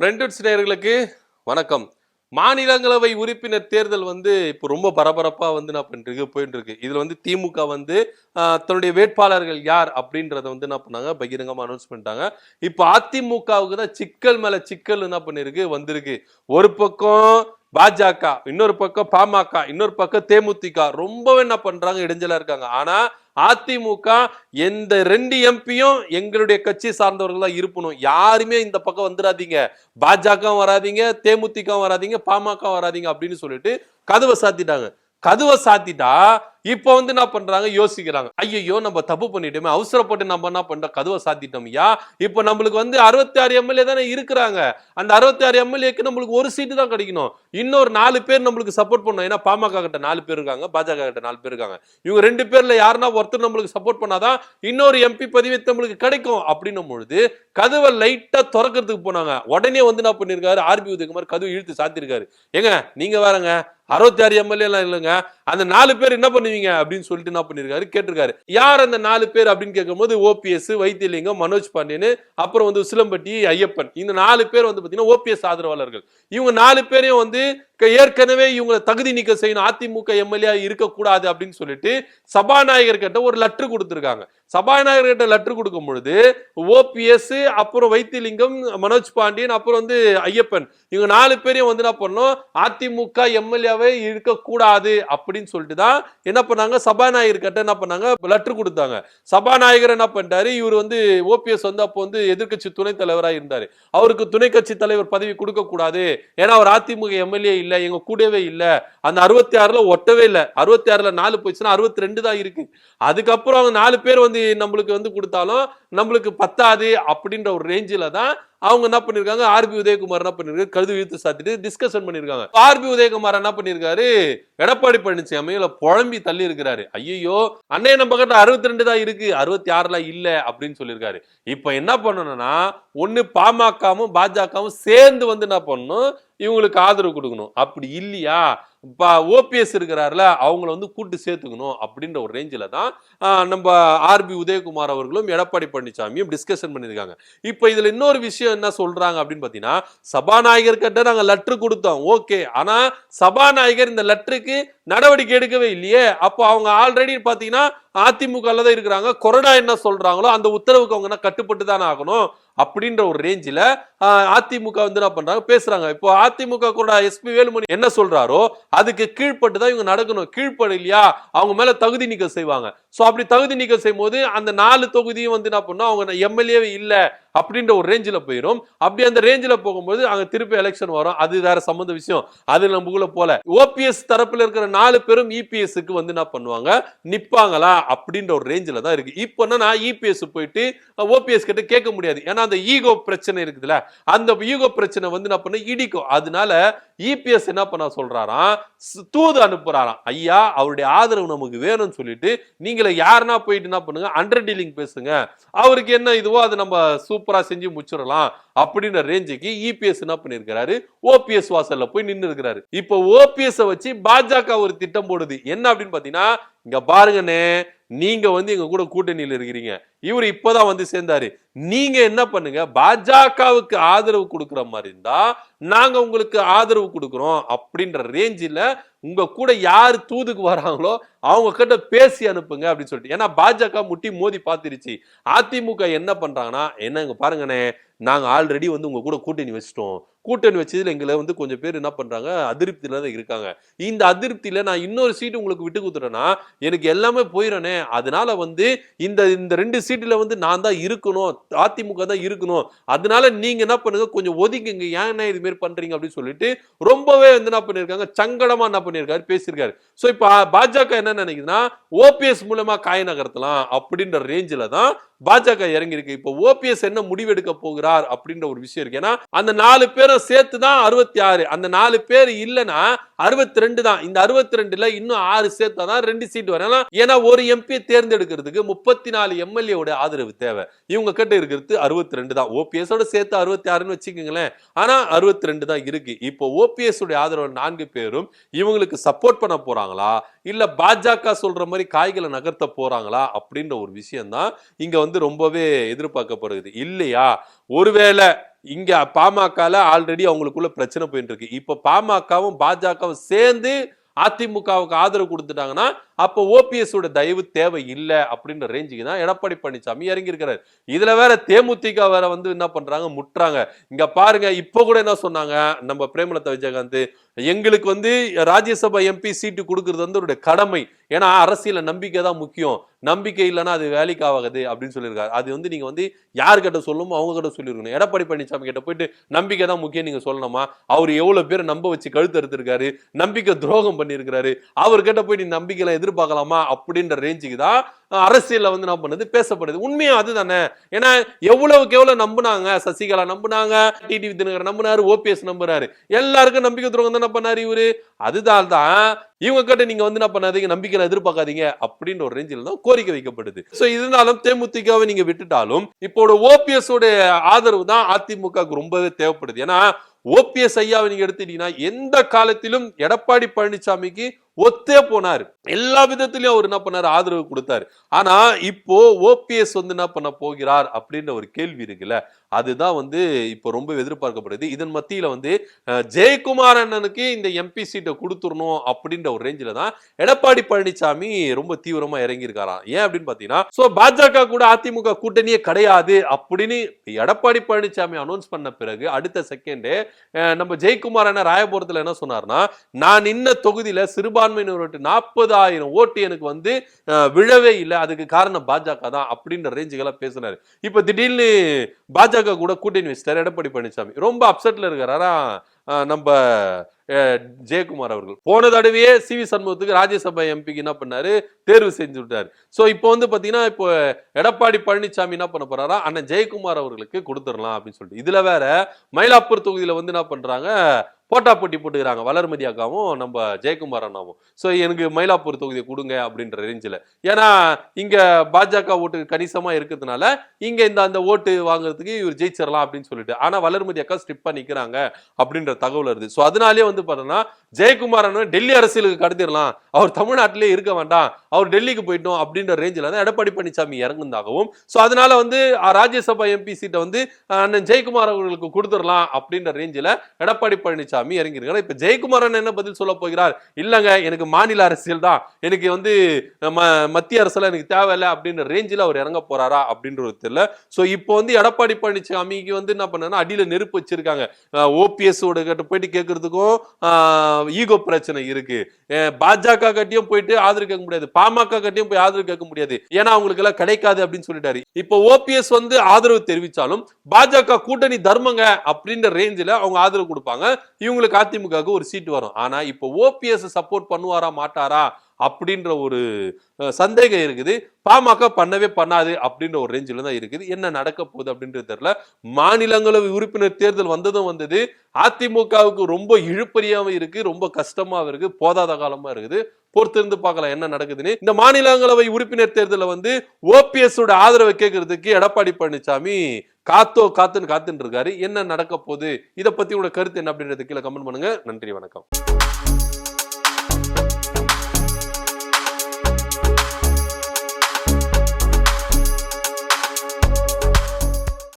Friends நேயர்களுக்கு வணக்கம். மாநிலங்களவை உறுப்பினர் தேர்தல் இப்போ ரொம்ப பரபரப்பா என்ன பண்ணிருக்கு போயிட்டு இருக்கு. இதுல திமுக தன்னுடைய வேட்பாளர்கள் யார் அப்படின்றத என்ன பண்ணாங்க, பகிரங்கமா அனௌன்ஸ் பண்ணிட்டாங்க. இப்போ அதிமுகவுக்கு தான் சிக்கல் மேல சிக்கல் என்ன பண்ணிருக்கு வந்திருக்கு. ஒரு பக்கம் பாஜக, இன்னொரு பக்கம் பாமக, இன்னொரு பக்கம் தேமுதிக ரொம்பவே என்ன பண்றாங்க, இடைஞ்சலா இருக்காங்க. ஆனா அதிமுக எந்த 2 எம்பியும் எங்களுடைய கட்சி சார்ந்தவர்கள் தான் இருப்பணும், யாருமே இந்த பக்கம் வந்துடாதீங்க, பாஜக வராதீங்க, தேமுதிக வராதீங்க, பாமக வராதீங்க அப்படின்னு சொல்லிட்டு கதவை சாத்திட்டாங்க. கதவை சாத்திட்டா இப்போ என்ன பண்றாங்க, யோசிக்கிறாங்க. ஐயோ நம்ம தப்பு பண்ணிட்டோமே, அவசரப்பட்டு நம்ம என்ன பண்றோம், கதவை சாத்திட்டோம். இப்போ நம்மளுக்கு 66 எம்எல்ஏ தானே இருக்கிறாங்க. அந்த 66 எம்எல்ஏக்கு நம்மளுக்கு ஒரு சீட்டு தான் கிடைக்கணும். இன்னொரு 4 பேர் நம்மளுக்கு சப்போர்ட் பண்ணணும். ஏன்னா பாமக கிட்ட 4 பேர் இருக்காங்க, பாஜக கிட்ட 4 பேர் இருக்காங்க. இவங்க 2 பேர்ல யாருன்னா ஒருத்தர் நம்மளுக்கு சப்போர்ட் பண்ணாதான் இன்னொரு எம்பி பதவி நம்மளுக்கு கிடைக்கும் அப்படின்னும் பொழுது கதவை லைட்டா திறக்கிறதுக்கு போனாங்க. உடனே என்ன பண்ணிருக்காரு, ஆர்பி உதயகுமார் கதவை இழுத்து சாத்திருக்காரு. ஏங்க நீங்க வேறங்க 66 எம்எல்ஏ எல்லாம் இல்லைங்க, அந்த 4 பேர் என்ன பண்ணுவீங்க அப்படின்னு சொல்லிட்டு என்ன பண்ணிருக்காரு, கேட்டிருக்காரு. யார் அந்த 4 பேர் அப்படின்னு கேட்கும்போது ஓபிஎஸ், வைத்தியலிங்கம், மனோஜ் பாண்டியன், அப்புறம் உசிலம்பட்டி ஐயப்பன். இந்த 4 பேர் பாத்தீங்கன்னா ஓபிஎஸ் ஆதரவாளர்கள். இவங்க 4 பேரையும் ஏற்கனவே இவங்க தகுதி நீக்கம் செய்யணும், அதிமுக எம்எல்ஏ இருக்கக்கூடாது அப்படின்னு சொல்லிட்டு சபாநாயகர் கிட்ட ஒரு லெட்டர் கொடுத்திருக்காங்க. சபாநாயகர் கிட்ட லெட்டர் கொடுக்கும் பொழுது ஓபிஎஸ், அப்புறம் வைத்தியலிங்கம், மனோஜ் பாண்டியன், அப்புறம் ஐயப்பன், இவங்க 4 பேரையும் என்ன பண்ணணும், அதிமுக எம்எல்ஏவே இருக்கக்கூடாது அப்படின்னு சொல்லிட்டு தான் என்ன பண்ணாங்க, சபாநாயகர் கிட்ட என்ன பண்ணாங்க, லெட்டர் கொடுத்தாங்க. சபாநாயகர் என்ன பண்ணிட்டாரு, இவர் ஓபிஎஸ் அப்போ எதிர்கட்சி துணைத் தலைவராக இருந்தாரு, அவருக்கு துணை கட்சி தலைவர் பதவி கொடுக்க கூடாது, ஏன்னா அவர் அதிமுக எம்எல்ஏ இல்ல, எங்க கூடவே இல்ல, அந்த 66ல ஒட்டவே இல்ல, 66ல 4 போயிடுச்சுன்னா 62 தான் இருக்கு. அதுக்கப்புறம் அவங்க 4 பேர் நம்மளுக்கு கொடுத்தாலும் நம்மளுக்கு பத்தாது அப்படின்ற ஒரு ரேஞ்சில தான் அவங்க என்ன பண்ணிருக்காங்க, ஆர்பி உதயகுமார் என்ன பண்ணிருக்காரு, கழுது இழுத்து சாத்திட்டு டிஸ்கஷன் பண்ணிருக்காங்க. ஆர்பி உதயகுமார் என்ன பண்ணிருக்காரு, எடப்பாடி பழனிசாமியில புழம்பி தள்ளி இருக்கிறாரு. ஐயோ அண்ணே நம்ம கிட்ட 62 தான் இருக்கு, 66ல இல்ல அப்படின்னு சொல்லியிருக்காரு. இப்ப என்ன பண்ணணும்னா, ஒண்ணு பாமகவும் பாஜகவும் சேர்ந்து என்ன பண்ணணும், இவங்களுக்கு ஆதரவு கொடுக்கணும். அப்படி இல்லையா ஓபிஎஸ் இருக்கிறாருல, அவங்கள கூட்டு சேர்த்துக்கணும் அப்படின்ற ஒரு ரேஞ்சில தான் நம்ம ஆர்பி உதயகுமார் அவர்களும் எடப்பாடி பழனிசாமியும் டிஸ்கஷன் பண்ணிருக்காங்க. இப்ப இதுல இன்னொரு விஷயம் என்ன சொல்றாங்க அப்படின்னு பாத்தீங்கன்னா, சபாநாயகர் கிட்ட நாங்க லெட்டர் கொடுத்தோம், ஓகே, ஆனா சபாநாயகர் இந்த லெட்டருக்கு நடவடிக்கை எடுக்கவே இல்லையே. அப்போ அவங்க ஆல்ரெடி பாத்தீங்கன்னா அதிமுக தான் இருக்கிறாங்க, கொரோனா என்ன சொல்றாங்களோ அந்த உத்தரவுக்கு அவங்க கட்டுப்பட்டு தானே ஆகணும் அப்படின்ற ஒரு ரேஞ்சில அதிமுக என்ன பண்றாங்க, பேசுறாங்க. இப்போ அதிமுக கூட எஸ்பி வேலுமணி என்ன சொல்றாரோ அதுக்கு கீழ்பட்டு தான் இவங்க நடக்கணும். கீழ்படு இல்லையா அவங்க மேல தகுதி நீக்கம் செய்வாங்க. சோ அப்படி தகுதி நீக்கம் செய்யும் போது அந்த 4 தொகுதியும் என்ன பண்ணும், அவங்க எம்எல்ஏ இல்ல அப்படின்ற ஒரு ரேஞ்சில போயிடும். அப்படி அந்த ரேஞ்சில போகும்போது அங்க திருப்பி எலெக்ஷன் வரும், அது வேற சம்பந்த விஷயம், அது நமக்குள்ள போல. ஓபிஎஸ் தரப்புல இருக்கிற 4 பேரும் இபிஎஸ்க்கு என்ன பண்ணுவாங்க, நிப்பாங்களா அப்படின்ற ஒரு ரேஞ்சில தான் இருக்கு. இப்போ நான் இபிஎஸ் போயிட்டு ஓபிஎஸ் கிட்ட கேட்க முடியாது, ஏன்னா அந்த ஈகோ பிரச்சனை இருக்குதுல, அந்த ஈகோ பிரச்சனை என்ன பண்ண இடிக்கும். அதனால இபிஎஸ் என்ன பண்ண சொல்றாராம், தூது அனுப்புறாராம், ஐயா அவருடைய ஆதரவு நமக்கு வேணும்னு சொல்லிட்டு நீங்களே யாருன்னா போயிட்டு என்ன பண்ணுங்க, அண்டர் டீலிங் பேசுங்க, அவருக்கு என்ன இதுவோ அது நம்ம சூப்பரா செஞ்சு முடிச்சிடலாம் அப்படின்ற ரேஞ்சுக்கு இபிஎஸ் என்ன பண்ணிருக்காரு, ஓபிஎஸ் வாசல்ல போய் நின்று இருக்கிறாரு. இப்போ ஓபிஎஸ் வச்சு பாஜக ஒரு திட்டம் போடுது. என்ன அப்படின்னு பாத்தீங்கன்னா, இங்க பாருங்கண்ணே, நீங்க எங்க கூட கூட்டணியில் இருக்கிறீங்க, இவர் இப்பதான் சேர்ந்தாரு, நீங்க என்ன பண்ணுங்க, பாஜகவுக்கு ஆதரவு கொடுக்கிற மாதிரி இருந்தா நாங்க உங்களுக்கு ஆதரவு கொடுக்கிறோம் அப்படின்ற ரேஞ்சில உங்க கூட யாரு தூதுக்கு வராங்களோ அவங்க கிட்ட பேசி அனுப்புங்க அப்படின்னு சொல்லிட்டு. ஏன்னா பாஜக முட்டி மோதி பாத்துருச்சு. அதிமுக என்ன பண்றாங்கன்னா, என்னங்க பாருங்கண்ணே, நாங்க ஆல்ரெடி உங்க கூட கூட்டணி வச்சிட்டோம், கூட்டணி வச்சதுல எங்களை கொஞ்சம் பேர் என்ன பண்றாங்க, அதிருப்தியில தான் இருக்காங்க, இந்த அதிருப்தியில நான் இன்னொரு சீட்டு உங்களுக்கு விட்டு கொடுத்துட்டேன்னா எனக்கு எல்லாமே போயிடனே, அதனால இந்த 2 சீட்டுல நான் தான் இருக்கணும், அதிமுக தான் இருக்கணும், அதனால நீங்க என்ன பண்ணுங்க, கொஞ்சம் ஒதுக்குங்க, ஏன் இது மாதிரி பண்றீங்க அப்படின்னு சொல்லிட்டு ரொம்பவே என்ன பண்ணிருக்காங்க, சங்கடமா என்ன பண்ணிருக்காரு, பேசியிருக்காரு. சோ இப்ப பாஜக என்ன நினைக்குதுன்னா, ஓபிஎஸ் மூலமா காய நகர்த்தலாம் அப்படின்ற ரேஞ்சில தான் பாஜக இறங்கி இருக்கு. இப்போ ஓபிஎஸ் என்ன முடிவெடுக்க போகிறார் அப்படின்ற ஒரு விஷயம் இருக்கு. ஏன்னா அந்த 4 பேரும் சேர்த்து தான் 66, அந்த 4 பேர் இல்லைன்னா 62 தான். இந்த 62ல இன்னும் 6 சேர்த்தாதான் 2 சீட் வரும். ஏன்னா ஒரு எம்பி தேர்ந்தெடுக்கிறதுக்கு 34 எம்எல்ஏ ஆதரவு தேவை, இவங்க கிட்ட இருக்கிறது 62 தான். ஓபிஎஸ் சேர்த்து 66ன்னு வச்சுக்கோங்களேன், ஆனா 62 தான் இருக்கு. இப்போ ஓபிஎஸ் ஆதரவு 4 பேரும் இவங்களுக்கு சப்போர்ட் பண்ண போறாங்களா, இல்ல பாஜக சொல்ற மாதிரி காய்களை நகர்த்த போறாங்களா அப்படின்ற ஒரு விஷயம் தான் இங்க ரொம்பவே எதிர்பார்க்கப்படுது. இல்லையா ஒருவேளை இங்க பாமகல ஆல்ரெடி அவங்களுக்குள்ள பிரச்சனை போயிட்டு இருக்கு. இப்ப பாமகவும் பாஜகவும் சேர்ந்து அதிமுகவுக்கு ஆதரவு கொடுத்துட்டாங்கன்னா அப்ப ஓபிஎஸ் ஓட தயவு தேவை இல்லை அப்படின்ற ரேஞ்சுக்கு தான் எடப்பாடி பழனிசாமி இறங்கி இருக்கிறார். இதுல வேற தேமுதிக வேற வந்து என்ன பண்றாங்க, முட்டுறாங்க. இங்க பாருங்க, இப்ப கூட என்ன சொன்னாங்க நம்ம பிரேமலதா விஜயகாந்த், எங்களுக்கு வந்து ராஜ்யசபா எம்பி சீட்டு கொடுக்கறது வந்து ஒரு கடமை, ஏன்னா அரசியல நம்பிக்கை தான் முக்கியம், நம்பிக்கை இல்லைன்னா அது வேலைக்கு ஆகாது அப்படின்னு சொல்லியிருக்காரு. அது வந்து நீங்க வந்து யாருக்கிட்ட சொல்லணுமோ அவங்க கிட்ட சொல்லிருக்கணும். எடப்பாடி பழனிசாமி கிட்ட போயிட்டு நம்பிக்கை தான் முக்கியம் நீங்க சொல்லணுமா? அவர் எவ்வளவு பேர் நம்ப வச்சு கழுத்து எடுத்திருக்காரு, நம்பிக்கை துரோகம் பண்ணியிருக்காரு, அவர்கிட்ட போய் நீ நம்பிக்கையில எதிர்பார்க்கலாமா அப்படின்ற ரேஞ்சுக்கு தான் அரசியல்ல வந்து என்ன பண்ணது பேசப்படுது. உண்மையா அதுதானே. ஏன்னா எவ்வளவுக்கு எவ்வளவு நம்புனாங்க, சசிகலா நம்புனாங்க, டிடிவி தினகரன் நம்பினாரு, ஓபிஎஸ் நம்புறாரு, எல்லாருக்கும் நம்பிக்கை துரோகம் தானே பண்ணாரு இவரு. அதுதான் தான் இவங்க கிட்ட நீங்க வந்து என்ன பண்ணாதீங்க, நம்பிக்கையில எதிர்பார்க்காதீங்க அப்படின்னு ஒரு ரேஞ்சில் தான் கோரிக்கை வைக்கப்படுது. சோ இதனாலும் தேமுதிகவை நீங்க விட்டுட்டாலும் இப்போ ஓபிஎஸ் ஓட ஆதரவு தான் அதிமுகவுக்கு ரொம்பவே தேவைப்படுது. ஏன்னா ஓபிஎஸ் ஐயாவை நீங்க எடுத்துட்டீங்கன்னா எந்த காலத்திலும் எடப்பாடி பழனிசாமிக்கு ஒத்தே போனாரு, எல்லா விதத்திலையும் அவர் என்ன பண்ணாரு, ஆதரவு கொடுத்தாரு. ஆனா இப்போ ஓபிஎஸ் வந்து என்ன பண்ண போகிறார் அப்படின்ற ஒரு கேள்வி இருக்குல்ல, அதுதான் வந்து இப்போ ரொம்ப எதிர்பார்க்கப்படுது. இதன் மத்தியில வந்து ஜெயக்குமார் அண்ணனுக்கு இந்த எம்பி சீட்டை கொடுத்துடணும் அப்படின்ற ஒரு ரேஞ்சில தான் எடப்பாடி பழனிசாமி ரொம்ப தீவிரமா இறங்கி இருக்காராம். ஏன் அப்படின்னு பாத்தீங்கன்னா, சோ பாஜக கூட அதிமுக கூட்டணியே கிடையாது அப்படின்னு எடப்பாடி பழனிசாமி அனௌன்ஸ் பண்ண பிறகு அடுத்த செகண்டே நம்ம ஜெயக்குமார் அண்ணன் ராயபுரத்துல என்ன சொன்னார்னா, நான் இன்ன தொகுதியில சிறுபான்மையினர் ஓட்டு 40,000 ஓட்டு எனக்கு வந்து விழவே இல்லை, அதுக்கு காரணம் பாஜக தான் அப்படின்ற ரேஞ்சுக்கெல்லாம் பேசினாரு. இப்ப திடீர்னு பாஜக கூட கூட்டணி வச்சிட்டாரு எடப்பாடி பழனிசாமி, ரொம்ப அப்செட்ல இருக்காரா நம்ம ஜெயக்குமார் அவர்கள். போன தடவையே சிவி சண்முகத்துக்கு ராஜ்யசபா எம்பிக்கு என்ன பண்ணாரு, தேர்வு செஞ்சு விட்டாரு. சோ இப்போ வந்து பாத்தீங்கன்னா இப்போ எடப்பாடி பழனிசாமி என்ன பண்ண போறாரா, அண்ணன் ஜெயக்குமார் அவர்களுக்கு கொடுத்துடலாம் அப்படின்னு சொல்லிட்டு. இதுல வேற மயிலாப்பூர் தொகுதியில வந்து என்ன பண்றாங்க, போட்டா போட்டி போட்டுக்கிறாங்க வளர்மதி அக்காவும் நம்ம ஜெயக்குமார் அண்ணாவும். சோ எனக்கு மயிலாப்பூர் தொகுதியை கொடுங்க அப்படின்ற ரேஞ்சில். ஏன்னா இங்க பாஜக ஓட்டு கணிசமா இருக்கிறதுனால இங்க அந்த ஓட்டு வாங்குறதுக்கு இவர் ஜெயிச்சிடலாம் அப்படின்னு சொல்லிட்டு. ஆனா வளர்மதி அக்கா ஸ்ட்ரிப்பா நிக்கிறாங்க அப்படின்ற தகவல் வருது. சோ அதனாலே வந்து பாத்தீங்கன்னா ஜெயக்குமார் அண்ணன் டெல்லி அரசியலுக்கு கடத்திடலாம், அவர் தமிழ்நாட்டிலே இருக்க வேண்டாம், அவர் டெல்லிக்கு போயிட்டோம் அப்படின்ற ரேஞ்சில் தான் எடப்பாடி பழனிசாமி இறங்குனதாகவும், சோ அதனால வந்து ராஜ்யசபா எம்பி சீட்டை வந்து அண்ணன் ஜெயக்குமார் அவர்களுக்கு கொடுத்துடலாம் அப்படின்ற ரேஞ்சில் எடப்பாடி பழனிசாமி இறங்கிருக்காரு. இப்ப ஜெயக்குமார் என்ன பதில் சொல்ல போகிறார், இல்லங்க எனக்கு மாநில அரசியல் தான், எனக்கு வந்து மத்திய அரசுல எனக்கு தேவையில்லை அப்படின்ற ரேஞ்சில் அவர் இறங்க போறாரா அப்படின்றது தெரியல. சோ இப்போ வந்து எடப்பாடி பழனிசாமிக்கு வந்து என்ன பண்ணா அடியில நெருப்பு வச்சிருக்காங்க. ஓபிஎஸ் ஓட கிட்ட போயிட்டு கேட்கறதுக்கும் ஈகோ பிரச்சனை இருக்கு. பாஜக கட்டியும் போயிட்டு ஆதரவு கேட்க முடியாது, பாமக கட்டியும் போய் ஆதரவு கேட்க முடியாது, ஏன்னா அவங்களுக்கு எல்லாம் கிடைக்காது அப்படின்னு சொல்லிட்டாரு. இப்போ ஓபிஎஸ் வந்து ஆதரவு தெரிவிச்சாலும் பாஜக கூட்டணி தர்மங்க அப்படின்ற ரேஞ்சில் அவங்க ஆதரவு கொடுப்பாங்க, இவங்களுக்கு அதிமுகவுக்கு ஒரு சீட் வரும். ஆனா இப்போ ஓபிஎஸ் சப்போர்ட் பண்ணுவாரா மாட்டாரா அப்படின்ற ஒரு சந்தேகம் இருக்குது. பாமக பண்ணவே பண்ணாது அப்படின்ற ஒரு ரேஞ்சில தான் இருக்குது. என்ன நடக்க போகுது அப்படின்றது தெரியல. மாநிலங்களவை உறுப்பினர் தேர்தல் வந்ததும் வந்தது, அதிமுகவுக்கு ரொம்ப இழுப்பறியாவும் இருக்கு, ரொம்ப கஷ்டமாவும் இருக்கு, போதாத காலமா இருக்குது. பொறுத்திருந்து பார்க்கலாம் என்ன நடக்குதுன்னு. இந்த மாநிலங்களவை உறுப்பினர் தேர்தலில் வந்து ஓபிஎஸ் ஓட ஆதரவை கேட்கறதுக்கு எடப்பாடி பழனிசாமி காத்துன்னு இருக்காரு. என்ன நடக்க போகுது, இதை பத்தி உங்க கருத்து என்ன அப்படின்றது கீழே கமெண்ட் பண்ணுங்க. நன்றி, வணக்கம்.